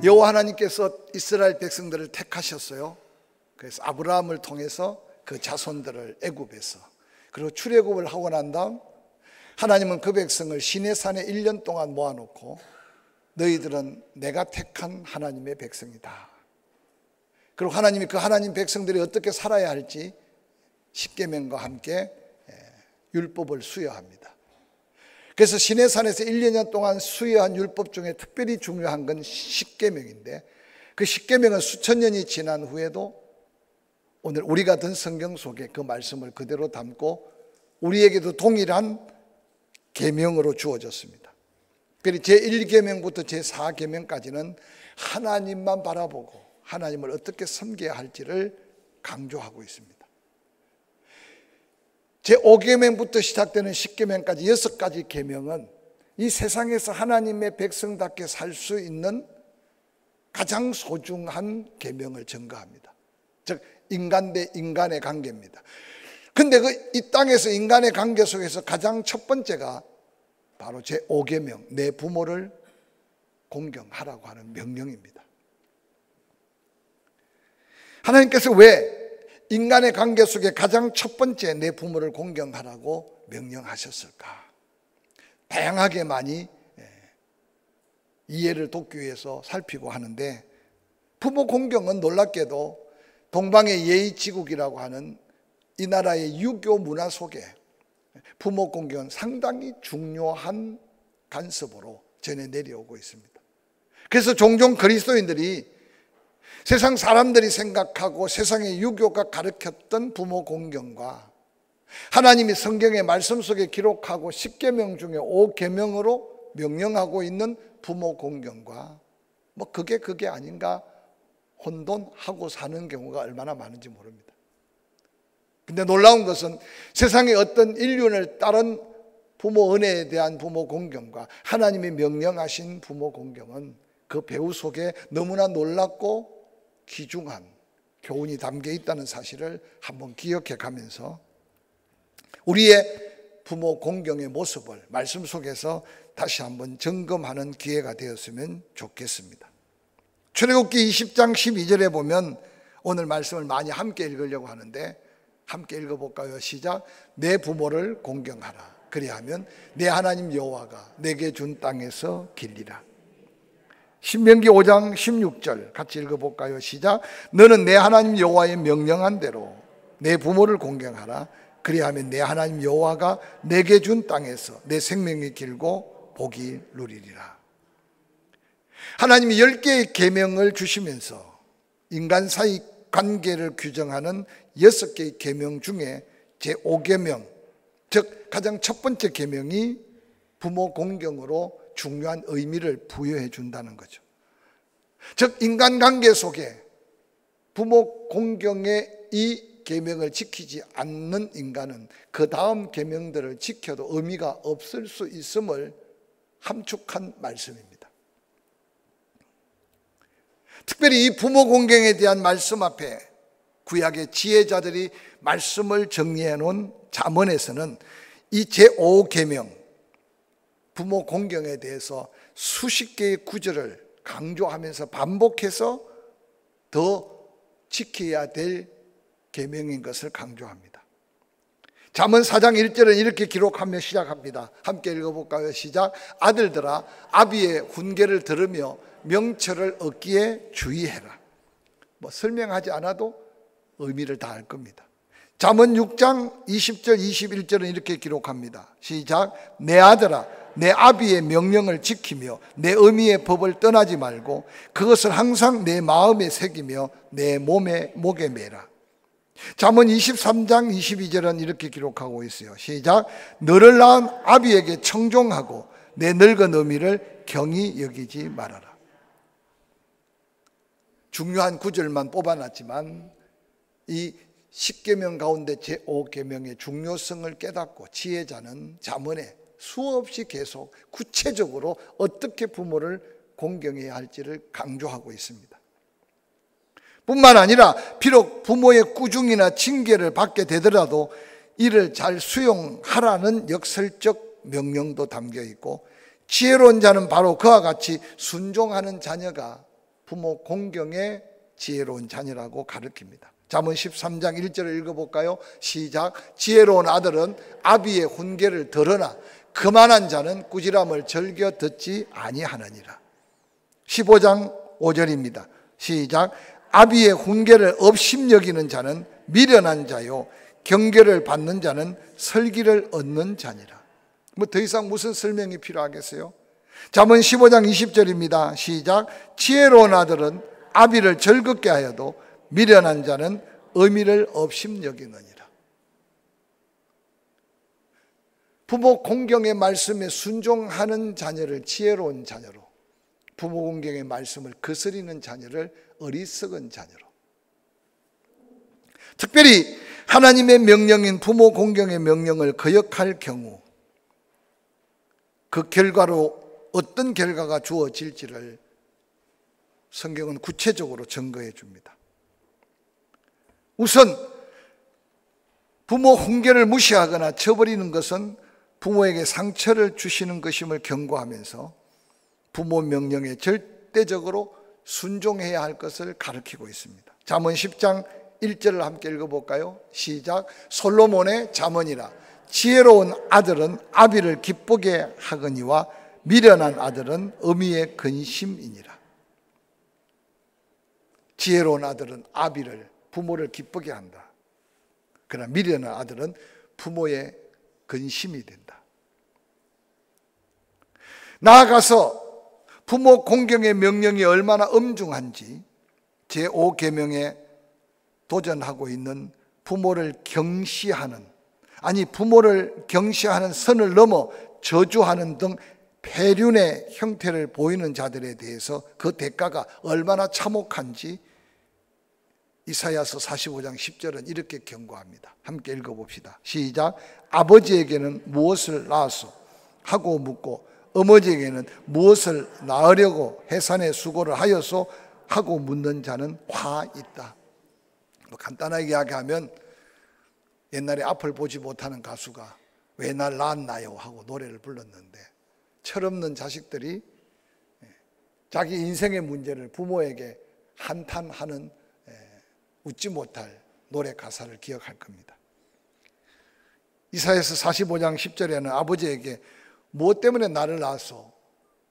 여호와 하나님께서 이스라엘 백성들을 택하셨어요. 그래서 아브라함을 통해서 그 자손들을 애굽에서, 그리고 출애굽을 하고 난 다음 하나님은 그 백성을 시내산에 1년 동안 모아놓고 너희들은 내가 택한 하나님의 백성이다. 그리고 하나님이 그 하나님 백성들이 어떻게 살아야 할지 십계명과 함께 율법을 수여합니다. 그래서 시내산에서 1년 동안 수여한 율법 중에 특별히 중요한 건 십계명인데, 그 십계명은 수천 년이 지난 후에도 오늘 우리가 든 성경 속에 그 말씀을 그대로 담고 우리에게도 동일한 계명으로 주어졌습니다. 그리고 제1계명부터 제4계명까지는 하나님만 바라보고 하나님을 어떻게 섬겨야 할지를 강조하고 있습니다. 제5계명부터 시작되는 10계명까지 6가지 계명은 이 세상에서 하나님의 백성답게 살 수 있는 가장 소중한 계명을 증거합니다. 즉 인간 대 인간의 관계입니다. 근데 이 땅에서 인간의 관계 속에서 가장 첫 번째가 바로 제5계명, 내 부모를 공경하라고 하는 명령입니다. 하나님께서 왜 인간의 관계 속에 가장 첫 번째 내 부모를 공경하라고 명령하셨을까? 다양하게 많이 이해를 돕기 위해서 살피고 하는데, 부모 공경은 놀랍게도 동방의 예의지국이라고 하는 이 나라의 유교 문화 속에 부모 공경은 상당히 중요한 간섭으로 전해 내려오고 있습니다. 그래서 종종 그리스도인들이 세상 사람들이 생각하고 세상의 유교가 가르쳤던 부모 공경과 하나님이 성경의 말씀 속에 기록하고 10계명 중에 5계명으로 명령하고 있는 부모 공경과 그게 아닌가 혼돈하고 사는 경우가 얼마나 많은지 모릅니다. 근데 놀라운 것은 세상의 어떤 인륜을 따른 부모 은혜에 대한 부모 공경과 하나님이 명령하신 부모 공경은 그 배후 속에 너무나 놀랍고 귀중한 교훈이 담겨 있다는 사실을 한번 기억해 가면서 우리의 부모 공경의 모습을 말씀 속에서 다시 한번 점검하는 기회가 되었으면 좋겠습니다. 출애굽기 20장 12절에 보면 오늘 말씀을 많이 함께 읽으려고 하는데 함께 읽어볼까요? 시작. 내 부모를 공경하라. 그리하면 내 하나님 여호와가 내게 준 땅에서 길리라. 신명기 5장 16절 같이 읽어볼까요? 시작. 너는 내 하나님 여호와의 명령한 대로 내 부모를 공경하라. 그리하면 내 하나님 여호와가 내게 준 땅에서 내 생명이 길고 복이 누리리라. 하나님이 10개의 계명을 주시면서 인간 사이 관계를 규정하는 6개의 계명 중에 제5계명, 즉 가장 첫 번째 계명이 부모 공경으로 중요한 의미를 부여해 준다는 거죠. 즉 인간관계 속에 부모 공경의 이 계명을 지키지 않는 인간은 그 다음 계명들을 지켜도 의미가 없을 수 있음을 함축한 말씀입니다. 특별히 이 부모 공경에 대한 말씀 앞에 구약의 지혜자들이 말씀을 정리해 놓은 잠언에서는 이 제5계명 부모 공경에 대해서 수십 개의 구절을 강조하면서 반복해서 더 지켜야 될 계명인 것을 강조합니다. 잠언 4장 1절은 이렇게 기록하며 시작합니다. 함께 읽어볼까요? 시작. 아들들아 아비의 훈계를 들으며 명철을 얻기에 주의해라. 설명하지 않아도 의미를 다 알 겁니다. 잠언 6장 20절 21절은 이렇게 기록합니다. 시작. 내 아들아 내 아비의 명령을 지키며 내 어미의 법을 떠나지 말고 그것을 항상 내 마음에 새기며 내 목에 매라. 잠언 23장 22절은 이렇게 기록하고 있어요. 시작. 너를 낳은 아비에게 청종하고 내 늙은 어미를 경히 여기지 말아라. 중요한 구절만 뽑아놨지만 이 10계명 가운데 제5계명의 중요성을 깨닫고 지혜자는 잠언에 수없이 계속 구체적으로 어떻게 부모를 공경해야 할지를 강조하고 있습니다. 뿐만 아니라 비록 부모의 꾸중이나 징계를 받게 되더라도 이를 잘 수용하라는 역설적 명령도 담겨 있고 지혜로운 자는 바로 그와 같이 순종하는 자녀가 부모 공경의 지혜로운 자녀라고 가르칩니다. 잠언 13장 1절을 읽어볼까요? 시작. 지혜로운 아들은 아비의 훈계를 들으나 거만한 자는 꾸지람을 즐겨 듣지 아니하느니라. 15장 5절입니다. 시작. 아비의 훈계를 업심여기는 자는 미련한 자요 경계를 받는 자는 설기를 얻는 자니라. 뭐 더 이상 무슨 설명이 필요하겠어요? 잠언 15장 20절입니다. 시작. 지혜로운 아들은 아비를 즐겁게 하여도 미련한 자는 의미를 업심여기느니라. 부모 공경의 말씀에 순종하는 자녀를 지혜로운 자녀로, 부모 공경의 말씀을 거스리는 자녀를 어리석은 자녀로, 특별히 하나님의 명령인 부모 공경의 명령을 거역할 경우 그 결과로 어떤 결과가 주어질지를 성경은 구체적으로 증거해 줍니다. 우선 부모 훈계를 무시하거나 쳐버리는 것은 부모에게 상처를 주시는 것임을 경고하면서 부모 명령에 절대적으로 순종해야 할 것을 가르치고 있습니다. 잠언 10장 1절을 함께 읽어볼까요? 시작. 솔로몬의 잠언이라 지혜로운 아들은 아비를 기쁘게 하거니와 미련한 아들은 어미의 근심이니라. 지혜로운 아들은 아비를, 부모를 기쁘게 한다. 그러나 미련한 아들은 부모의 근심이 된다. 나아가서 부모 공경의 명령이 얼마나 엄중한지 제5계명에 도전하고 있는 부모를 경시하는, 아니 부모를 경시하는 선을 넘어 저주하는 등 폐륜의 형태를 보이는 자들에 대해서 그 대가가 얼마나 참혹한지 이사야서 45장 10절은 이렇게 경고합니다. 함께 읽어봅시다. 시작. 아버지에게는 무엇을 낳았소? 하고 묻고 어머니에게는 무엇을 낳으려고 해산의 수고를 하였소? 하고 묻는 자는 화 있다. 간단하게 이야기하면 옛날에 앞을 보지 못하는 가수가 왜 날 낳았나요? 하고 노래를 불렀는데 철없는 자식들이 자기 인생의 문제를 부모에게 한탄하는 웃지 못할 노래 가사를 기억할 겁니다. 이사야서 45장 10절에는 아버지에게 무엇 때문에 나를 낳았소?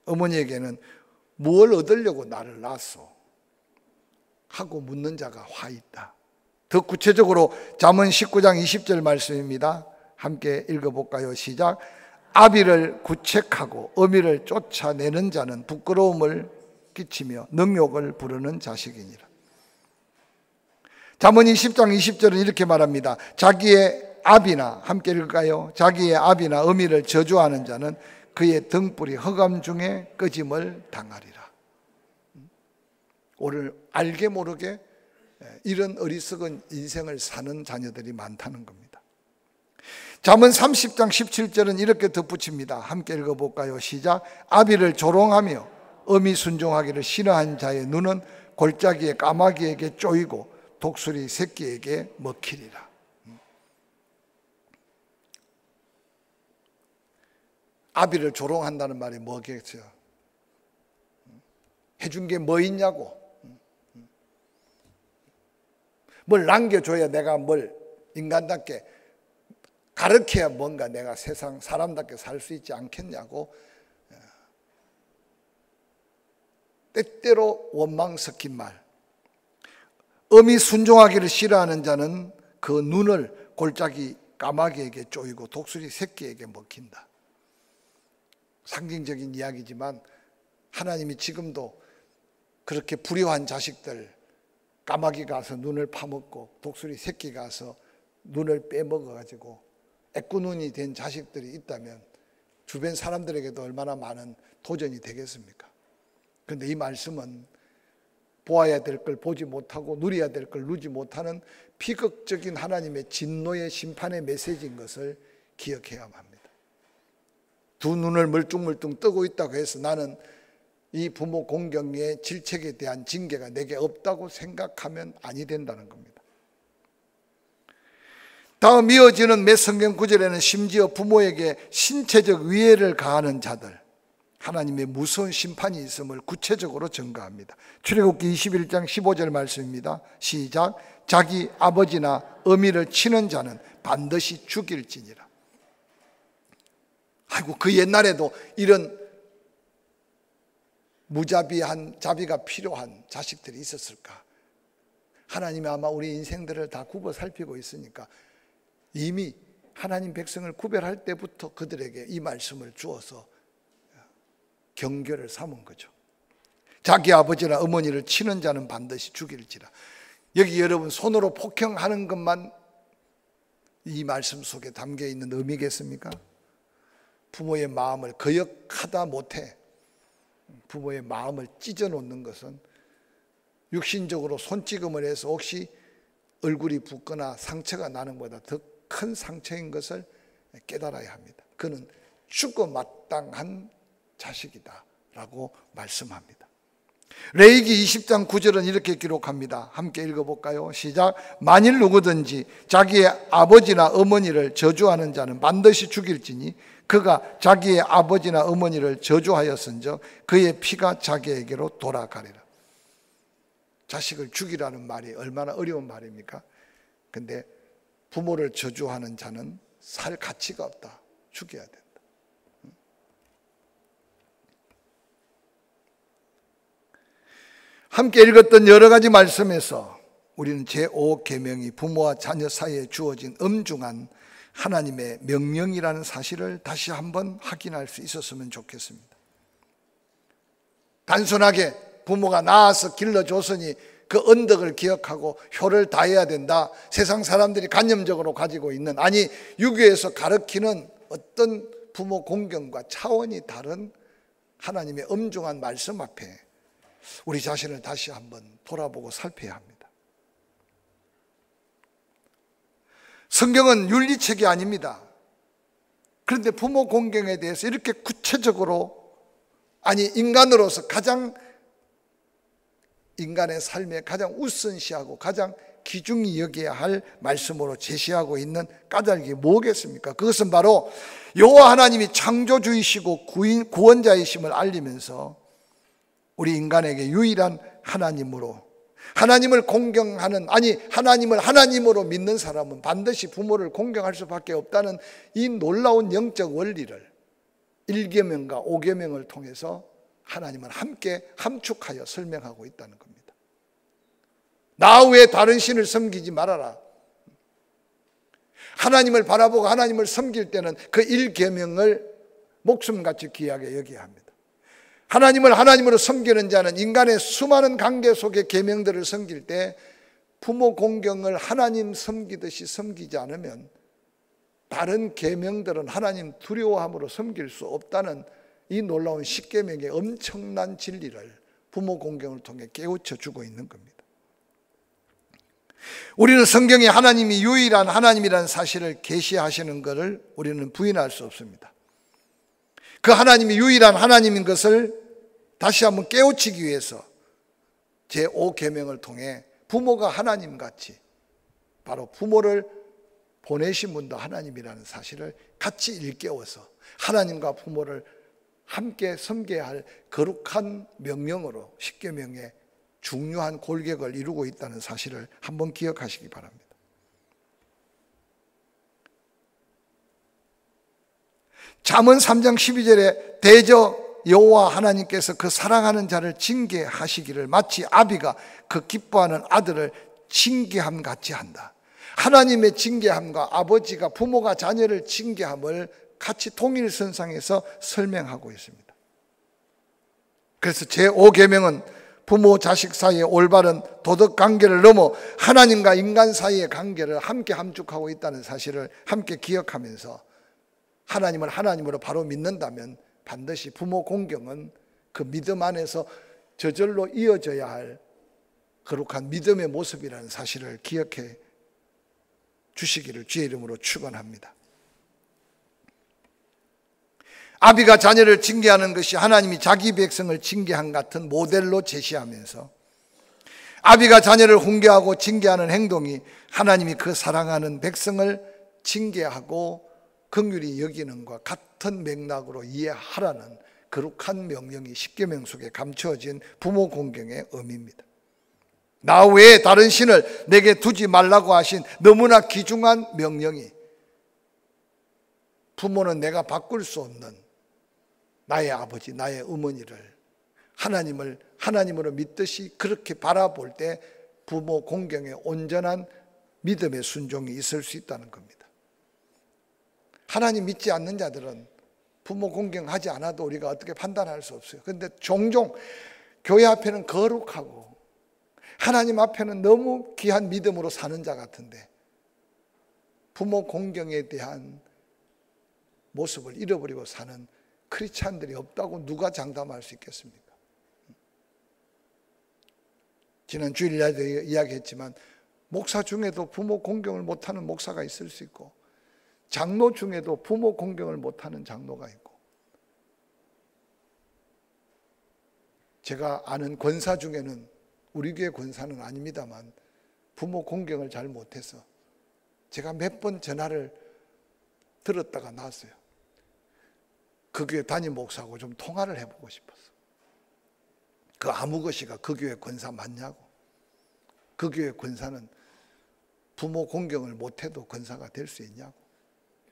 어머니에게는 무엇을 얻으려고 나를 낳았소? 하고 묻는 자가 화 있다. 더 구체적으로 잠언 19장 20절 말씀입니다. 함께 읽어볼까요? 시작. 아비를 구책하고 어미를 쫓아내는 자는 부끄러움을 끼치며 능욕을 부르는 자식이니라. 잠언 20장 20절은 이렇게 말합니다. 자기의 아비나, 함께 읽을까요? 자기의 아비나 어미를 저주하는 자는 그의 등불이 흑암 중에 꺼짐을 당하리라. 오늘 알게 모르게 이런 어리석은 인생을 사는 자녀들이 많다는 겁니다. 잠언 30장 17절은 이렇게 덧붙입니다. 함께 읽어볼까요? 시작. 아비를 조롱하며 어미 순종하기를 싫어한 자의 눈은 골짜기에 까마귀에게 쪼이고 독수리 새끼에게 먹히리라. 아비를 조롱한다는 말이 뭐겠어요? 해준 게 뭐 있냐고. 뭘 남겨줘야 내가 뭘 인간답게 가르쳐야 뭔가 내가 세상 사람답게 살 수 있지 않겠냐고 때때로 원망 섞인 말. 어미 순종하기를 싫어하는 자는 그 눈을 골짜기 까마귀에게 쪼이고 독수리 새끼에게 먹힌다. 상징적인 이야기지만 하나님이 지금도 그렇게 불효한 자식들, 까마귀가 와서 눈을 파먹고 독수리 새끼가 와서 눈을 빼먹어가지고 애꾸눈이 된 자식들이 있다면 주변 사람들에게도 얼마나 많은 도전이 되겠습니까? 그런데 이 말씀은 보아야 될 걸 보지 못하고 누려야 될 걸 누리지 못하는 비극적인 하나님의 진노의 심판의 메시지인 것을 기억해야만 합니다. 두 눈을 멀뚱멀뚱 뜨고 있다고 해서 나는 이 부모 공경의 질책에 대한 징계가 내게 없다고 생각하면 아니 된다는 겁니다. 다음 이어지는 몇 성경 구절에는 심지어 부모에게 신체적 위해를 가하는 자들, 하나님의 무서운 심판이 있음을 구체적으로 증거합니다. 출애굽기 21장 15절 말씀입니다. 시작. 자기 아버지나 어미를 치는 자는 반드시 죽일지니라. 아이고, 그 옛날에도 이런 무자비한 자비가 필요한 자식들이 있었을까? 하나님이 아마 우리 인생들을 다 굽어 살피고 있으니까 이미 하나님 백성을 구별할 때부터 그들에게 이 말씀을 주어서 경계를 삼은 거죠. 자기 아버지나 어머니를 치는 자는 반드시 죽일지라. 여기 여러분 손으로 폭행하는 것만 이 말씀 속에 담겨 있는 의미겠습니까? 부모의 마음을 거역하다 못해 부모의 마음을 찢어 놓는 것은 육신적으로 손찌검을 해서 혹시 얼굴이 붓거나 상처가 나는 것보다 더 큰 상처인 것을 깨달아야 합니다. 그는 죽어 마땅한 자식이다 라고 말씀합니다. 레위기 20장 9절은 이렇게 기록합니다. 함께 읽어볼까요? 시작. 만일 누구든지 자기의 아버지나 어머니를 저주하는 자는 반드시 죽일지니 그가 자기의 아버지나 어머니를 저주하였은즉 그의 피가 자기에게로 돌아가리라. 자식을 죽이라는 말이 얼마나 어려운 말입니까? 근데 부모를 저주하는 자는 살 가치가 없다. 죽여야 된다. 함께 읽었던 여러 가지 말씀에서 우리는 제5계명이 부모와 자녀 사이에 주어진 엄중한 하나님의 명령이라는 사실을 다시 한번 확인할 수 있었으면 좋겠습니다. 단순하게 부모가 낳아서 길러줬으니 그 언덕을 기억하고 효를 다해야 된다. 세상 사람들이 관념적으로 가지고 있는, 아니 유교에서 가르치는 어떤 부모 공경과 차원이 다른 하나님의 엄중한 말씀 앞에 우리 자신을 다시 한번 돌아보고 살펴야 합니다. 성경은 윤리책이 아닙니다. 그런데 부모 공경에 대해서 이렇게 구체적으로, 아니 인간으로서 가장 인간의 삶에 가장 우선시하고 가장 귀중히 여겨야 할 말씀으로 제시하고 있는 까닭이 뭐겠습니까? 그것은 바로 여호와 하나님이 창조주이시고 구원자이심을 알리면서 우리 인간에게 유일한 하나님으로, 하나님을 공경하는, 아니 하나님을 하나님으로 믿는 사람은 반드시 부모를 공경할 수밖에 없다는 이 놀라운 영적 원리를 1계명과 5계명을 통해서 하나님은 함께 함축하여 설명하고 있다는 겁니다. 나 외에 다른 신을 섬기지 말아라. 하나님을 바라보고 하나님을 섬길 때는 그 1계명을 목숨같이 귀하게 여겨야 합니다. 하나님을 하나님으로 섬기는 자는 인간의 수많은 관계 속의 계명들을 섬길 때 부모 공경을 하나님 섬기듯이 섬기지 않으면 다른 계명들은 하나님 두려워함으로 섬길 수 없다는 이 놀라운 10계명의 엄청난 진리를 부모 공경을 통해 깨우쳐 주고 있는 겁니다. 우리는 성경에 하나님이 유일한 하나님이라는 사실을 계시하시는 것을 우리는 부인할 수 없습니다. 그 하나님이 유일한 하나님인 것을 다시 한번 깨우치기 위해서 제5계명을 통해 부모가 하나님같이 바로 부모를 보내신 분도 하나님이라는 사실을 같이 일깨워서 하나님과 부모를 함께 섬겨야 할 거룩한 명령으로 10계명의 중요한 골격을 이루고 있다는 사실을 한번 기억하시기 바랍니다. 잠언 3장 12절에 대저 여호와 하나님께서 그 사랑하는 자를 징계하시기를 마치 아비가 그 기뻐하는 아들을 징계함 같이 한다. 하나님의 징계함과 아버지가 부모가 자녀를 징계함을 같이 통일선상에서 설명하고 있습니다. 그래서 제5계명은 부모 자식 사이의 올바른 도덕 관계를 넘어 하나님과 인간 사이의 관계를 함께 함축하고 있다는 사실을 함께 기억하면서 하나님을 하나님으로 바로 믿는다면 반드시 부모 공경은 그 믿음 안에서 저절로 이어져야 할 거룩한 믿음의 모습이라는 사실을 기억해 주시기를 주의 이름으로 축원합니다. 아비가 자녀를 징계하는 것이 하나님이 자기 백성을 징계한 같은 모델로 제시하면서 아비가 자녀를 훈계하고 징계하는 행동이 하나님이 그 사랑하는 백성을 징계하고 긍휼히 여기는 것과 같은 맥락으로 이해하라는 거룩한 명령이 십계명 속에 감춰진 부모 공경의 의미입니다. 나 외에 다른 신을 내게 두지 말라고 하신 너무나 귀중한 명령이, 부모는 내가 바꿀 수 없는 나의 아버지, 나의 어머니를 하나님으로 믿듯이 그렇게 바라볼 때 부모 공경에 온전한 믿음의 순종이 있을 수 있다는 겁니다. 하나님 믿지 않는 자들은 부모 공경하지 않아도 우리가 어떻게 판단할 수 없어요. 그런데 종종 교회 앞에는 거룩하고 하나님 앞에는 너무 귀한 믿음으로 사는 자 같은데 부모 공경에 대한 모습을 잃어버리고 사는 크리스찬들이 없다고 누가 장담할 수 있겠습니까? 지난 주일날도 이야기했지만 목사 중에도 부모 공경을 못하는 목사가 있을 수 있고 장로 중에도 부모 공경을 못하는 장로가 있고, 제가 아는 권사 중에는, 우리 교회 권사는 아닙니다만, 부모 공경을 잘 못해서 제가 몇 번 전화를 들었다가 나왔어요. 그 교회 담임 목사하고 좀 통화를 해보고 싶어서. 그 아무것이가 그 교회 권사 맞냐고. 그 교회 권사는 부모 공경을 못해도 권사가 될 수 있냐고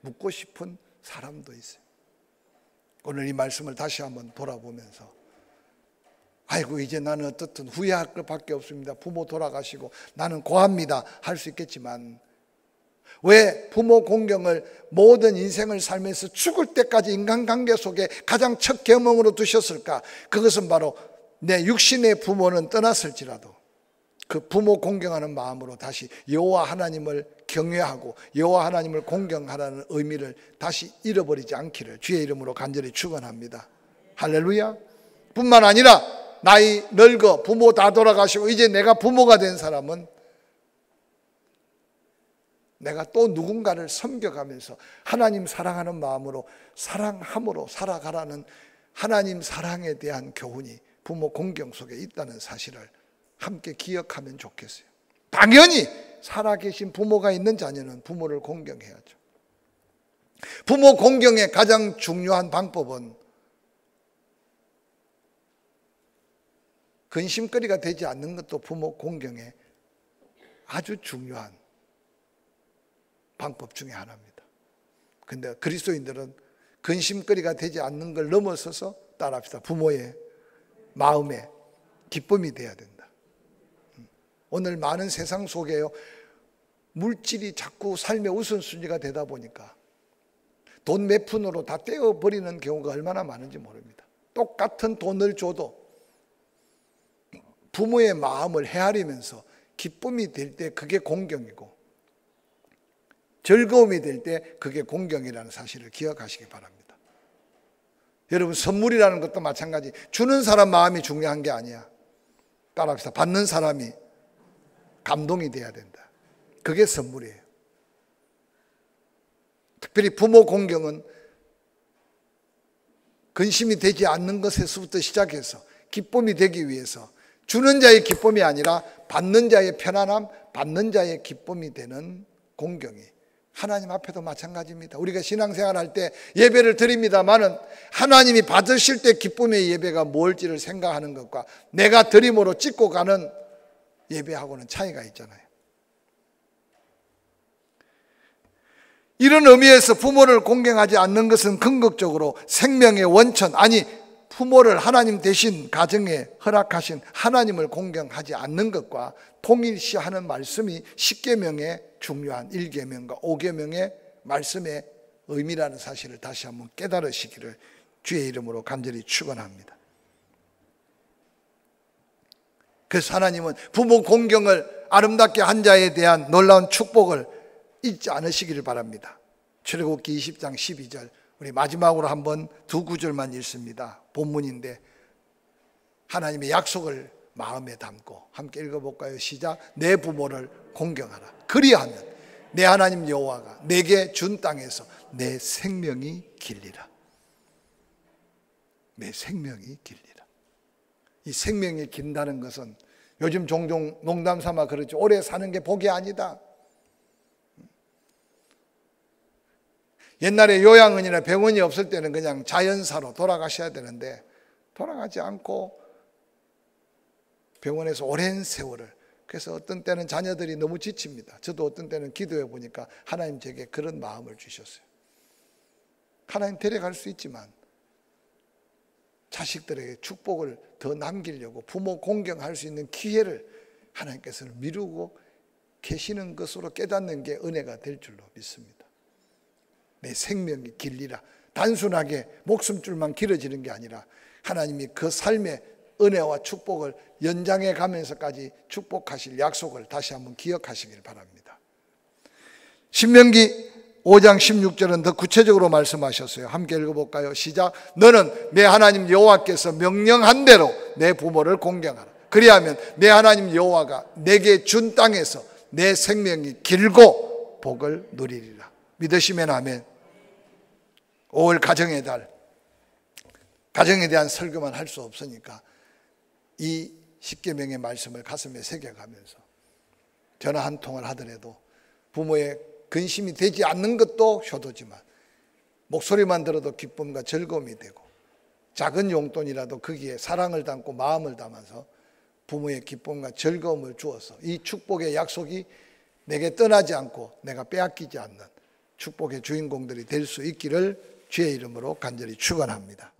묻고 싶은 사람도 있어요. 오늘 이 말씀을 다시 한번 돌아보면서, 아이고 이제 나는 어떻든 후회할 것밖에 없습니다, 부모 돌아가시고 나는 고합니다 할 수 있겠지만, 왜 부모 공경을 모든 인생을 살면서 죽을 때까지 인간관계 속에 가장 첫 계명으로 두셨을까? 그것은 바로 내 육신의 부모는 떠났을지라도 그 부모 공경하는 마음으로 다시 여호와 하나님을 경외하고 여호와 하나님을 공경하라는 의미를 다시 잃어버리지 않기를 주의 이름으로 간절히 축원합니다. 할렐루야. 뿐만 아니라 나이 늙어 부모 다 돌아가시고 이제 내가 부모가 된 사람은 내가 또 누군가를 섬겨가면서 하나님 사랑하는 마음으로 사랑함으로 살아가라는 하나님 사랑에 대한 교훈이 부모 공경 속에 있다는 사실을 함께 기억하면 좋겠어요. 당연히 살아계신 부모가 있는 자녀는 부모를 공경해야죠. 부모 공경의 가장 중요한 방법은 근심거리가 되지 않는 것도 부모 공경의 아주 중요한 방법 중에 하나입니다. 그런데 그리스도인들은 근심거리가 되지 않는 걸 넘어서서 따라합시다. 부모의 마음에 기쁨이 되어야 된다. 오늘 많은 세상 속에요, 물질이 자꾸 삶의 우선순위가 되다 보니까 돈 몇 푼으로 다 떼어버리는 경우가 얼마나 많은지 모릅니다. 똑같은 돈을 줘도 부모의 마음을 헤아리면서 기쁨이 될 때 그게 공경이고 즐거움이 될 때 그게 공경이라는 사실을 기억하시기 바랍니다. 여러분, 선물이라는 것도 마찬가지. 주는 사람 마음이 중요한 게 아니야. 따라합시다. 받는 사람이 감동이 돼야 된다. 그게 선물이에요. 특별히 부모 공경은 근심이 되지 않는 것에서부터 시작해서 기쁨이 되기 위해서 주는 자의 기쁨이 아니라 받는 자의 편안함, 받는 자의 기쁨이 되는 공경이 하나님 앞에도 마찬가지입니다. 우리가 신앙생활 할 때 예배를 드립니다마는 하나님이 받으실 때 기쁨의 예배가 뭘지를 생각하는 것과 내가 드림으로 찍고 가는 예배하고는 차이가 있잖아요. 이런 의미에서 부모를 공경하지 않는 것은 궁극적으로 생명의 원천, 아니 부모를 하나님 대신 가정에 허락하신 하나님을 공경하지 않는 것과 동일시하는 말씀이 10계명의 중요한 1계명과 5계명의 말씀의 의미라는 사실을 다시 한번 깨달으시기를 주의 이름으로 간절히 축원합니다. 그래서 하나님은 부모 공경을 아름답게 한 자에 대한 놀라운 축복을 잊지 않으시기를 바랍니다. 출애굽기 20장 12절, 우리 마지막으로 한번 두 구절만 읽습니다. 본문인데 하나님의 약속을 마음에 담고 함께 읽어볼까요? 시작. 내 부모를 공경하라. 그리하면 내 하나님 여호와가 내게 준 땅에서 내 생명이 길리라. 내 생명이 길리라. 이 생명이 긴다는 것은 요즘 종종 농담 삼아 그러죠. 오래 사는 게 복이 아니다. 옛날에 요양원이나 병원이 없을 때는 그냥 자연사로 돌아가셔야 되는데 돌아가지 않고 병원에서 오랜 세월을, 그래서 어떤 때는 자녀들이 너무 지칩니다. 저도 어떤 때는 기도해 보니까 하나님 제게 그런 마음을 주셨어요. 하나님 데려갈 수 있지만 자식들에게 축복을 더 남기려고 부모 공경할 수 있는 기회를 하나님께서는 미루고 계시는 것으로 깨닫는 게 은혜가 될 줄로 믿습니다. 내 생명이 길리라. 단순하게 목숨줄만 길어지는 게 아니라 하나님이 그 삶의 은혜와 축복을 연장해 가면서까지 축복하실 약속을 다시 한번 기억하시길 바랍니다. 신명기 5장 16절은 더 구체적으로 말씀하셨어요. 함께 읽어볼까요? 시작. 너는 내 하나님 여호와께서 명령한 대로 내 부모를 공경하라. 그리하면 내 하나님 여호와가 내게 준 땅에서 내 생명이 길고 복을 누리리라. 믿으시면 아멘. 5월 가정의 달, 가정에 대한 설교만 할 수 없으니까 이 십계명의 말씀을 가슴에 새겨가면서 전화 한 통을 하더라도 부모의 근심이 되지 않는 것도 효도지만 목소리만 들어도 기쁨과 즐거움이 되고 작은 용돈이라도 거기에 사랑을 담고 마음을 담아서 부모의 기쁨과 즐거움을 주어서 이 축복의 약속이 내게 떠나지 않고 내가 빼앗기지 않는 축복의 주인공들이 될 수 있기를 주의 이름으로 간절히 축원합니다.